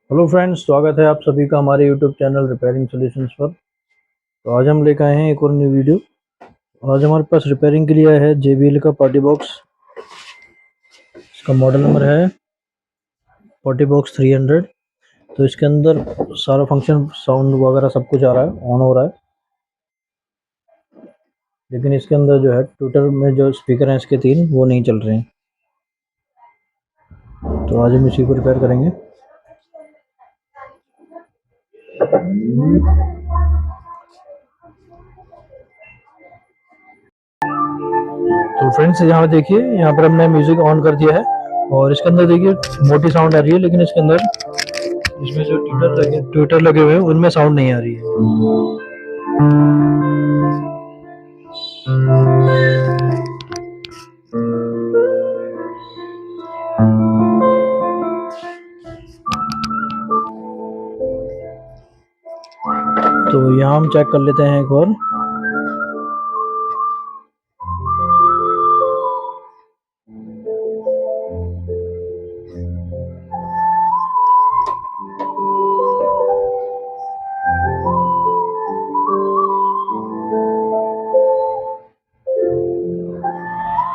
Hello friends, स्वागत है आप सभी का हमारे यूट्यूब चैनल रिपेयरिंग सॉल्यूशंस पर। तो आज हम लेकर आए हैं एक और न्यू वीडियो। आज हमारे पास रिपेयरिंग के लिए आया है JBL का पार्टी बॉक्स। इसका मॉडल नंबर है पार्टी बॉक्स 300। तो इसके अंदर सारा फंक्शन, साउंड वगैरह सब कुछ आ रहा है, ऑन हो रहा है। लेकिन इसके अंदर जो है ट्विटर में जो स्पीकर हैं इसके 3 वो नहीं चल रहे हैं। तो आज हम इसी को रिपेयर करेंगे। तो फ्रेंड्स, यहाँ देखिए, यहाँ पर हमने म्यूजिक ऑन कर दिया है और इसके अंदर देखिए मोटी साउंड आ रही है, लेकिन इसके अंदर इसमें जो ट्विटर लगे हुए हैं उनमें साउंड नहीं आ रही है। तो यहाँ हम चेक कर लेते हैं एक और।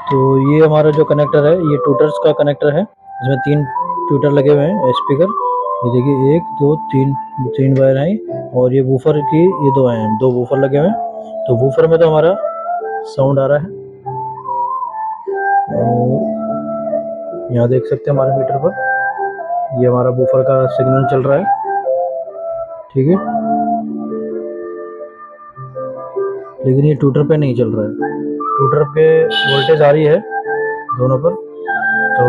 तो ये हमारा जो कनेक्टर है ये ट्विटर्स का कनेक्टर है। इसमें 3 ट्विटर लगे हुए हैं स्पीकर। ये देखिए 1 2 3 वायर हैं और ये वूफर की ये 2 हैं, 2 वूफर लगे हुए हैं। तो वूफर में तो हमारा साउंड आ रहा है और यहाँ देख सकते हैं हमारे मीटर पर ये हमारा वूफर का सिग्नल चल रहा है। ठीक है, लेकिन ये ट्विटर पे नहीं चल रहा है। ट्विटर पे वोल्टेज आ रही है दोनों पर। तो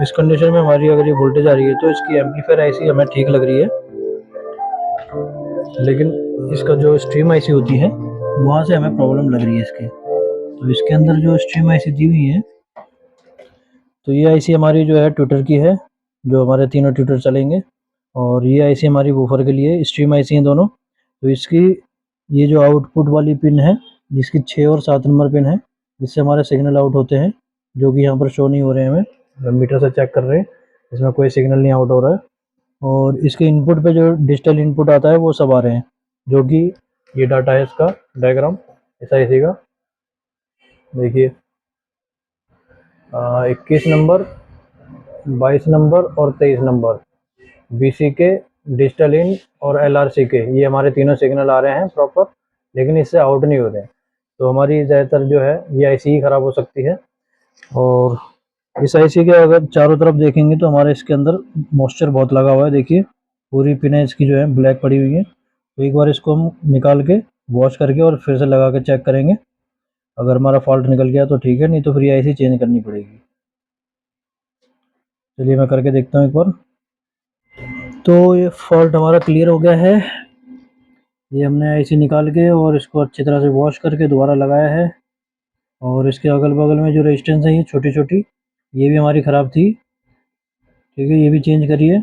इस कंडीशन में हमारी अगर ये वोल्टेज आ रही है तो इसकी एम्पलीफायर आईसी हमें ठीक लग रही है, लेकिन इसका जो स्ट्रीम आईसी होती है वहाँ से हमें प्रॉब्लम लग रही है इसके। तो इसके अंदर जो स्ट्रीम आईसी दी हुई है, तो ये आईसी हमारी जो है ट्विटर की है, जो हमारे तीनों ट्विटर चलेंगे। और ये आईसी हमारी वूफर के लिए स्ट्रीम आईसी हैं दोनों। तो इसकी ये जो आउटपुट वाली पिन है, जिसकी 6 और 7 नंबर पिन है, जिससे हमारे सिग्नल आउट होते हैं, जो कि यहाँ पर शो नहीं हो रहे हैं। हमें मीटर से चेक कर रहे हैं, इसमें कोई सिग्नल नहीं आउट हो रहा है। और इसके इनपुट पे जो डिजिटल इनपुट आता है वो सब आ रहे हैं, जो कि ये डाटा है इसका डायग्राम ऐसा आईसी का। देखिए 21 नंबर, 22 नंबर और 23 नंबर BC के, डिजिटल इन और LRC के, ये हमारे तीनों सिग्नल आ रहे हैं प्रॉपर, लेकिन इससे आउट नहीं हो रहे हैं। तो हमारी ज़्यादातर जो है ये आईसी ही ख़राब हो सकती है। और इस आईसी के अगर चारों तरफ देखेंगे तो हमारे इसके अंदर मॉइस्चर बहुत लगा हुआ है। देखिए पूरी पिनें इसकी जो है ब्लैक पड़ी हुई है। तो एक बार इसको हम निकाल के वॉश करके और फिर से लगा के चेक करेंगे। अगर हमारा फॉल्ट निकल गया तो ठीक है, नहीं तो फिर ये आईसी चेंज करनी पड़ेगी। चलिए मैं करके देखता हूँ एक बार। तो ये फॉल्ट हमारा क्लियर हो गया है। ये हमने आईसी निकाल के और इसको अच्छी तरह से वॉश करके दोबारा लगाया है। और इसके अगल बगल में जो रेजिस्टेंस है ये छोटी छोटी, ये भी हमारी ख़राब थी। ठीक है, ये भी चेंज करिए।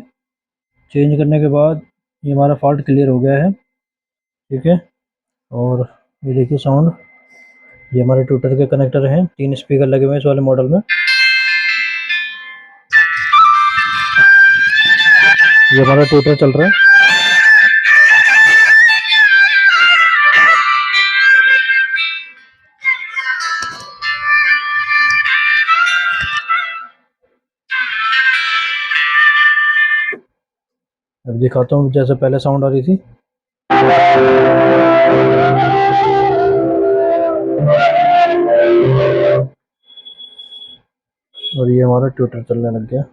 चेंज करने के बाद ये हमारा फॉल्ट क्लियर हो गया है। ठीक है, और ये देखिए साउंड, ये हमारे ट्विटर के कनेक्टर हैं, 3 स्पीकर लगे हुए हैं इस वाले मॉडल में। ये हमारा ट्विटर चल रहा है। अब दिखाता हूँ जैसे पहले साउंड आ रही थी। और ये हमारा ट्विटर चलने लग गया।